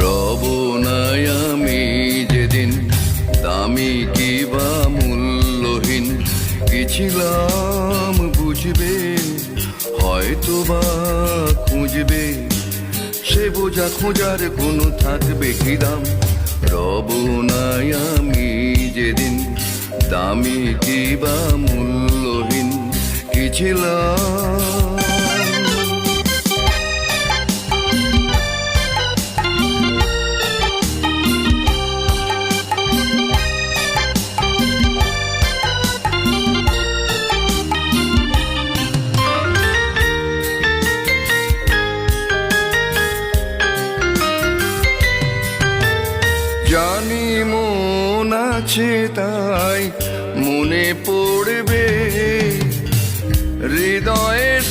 রব নাই আমি যেদিন দামি কিবা মূল্যহীন, কি ছিলাম বুঝবে, হয়তো বা খুঁজবে, সে বোঝা খোঁজার কোনো থাকবে কি দাম। রব নাই আমি যেদিন দামি কিবা মূল্যহীন, কি ছিলাম। জানি মন আছে তাই মনে পড়বে, হৃদয়ের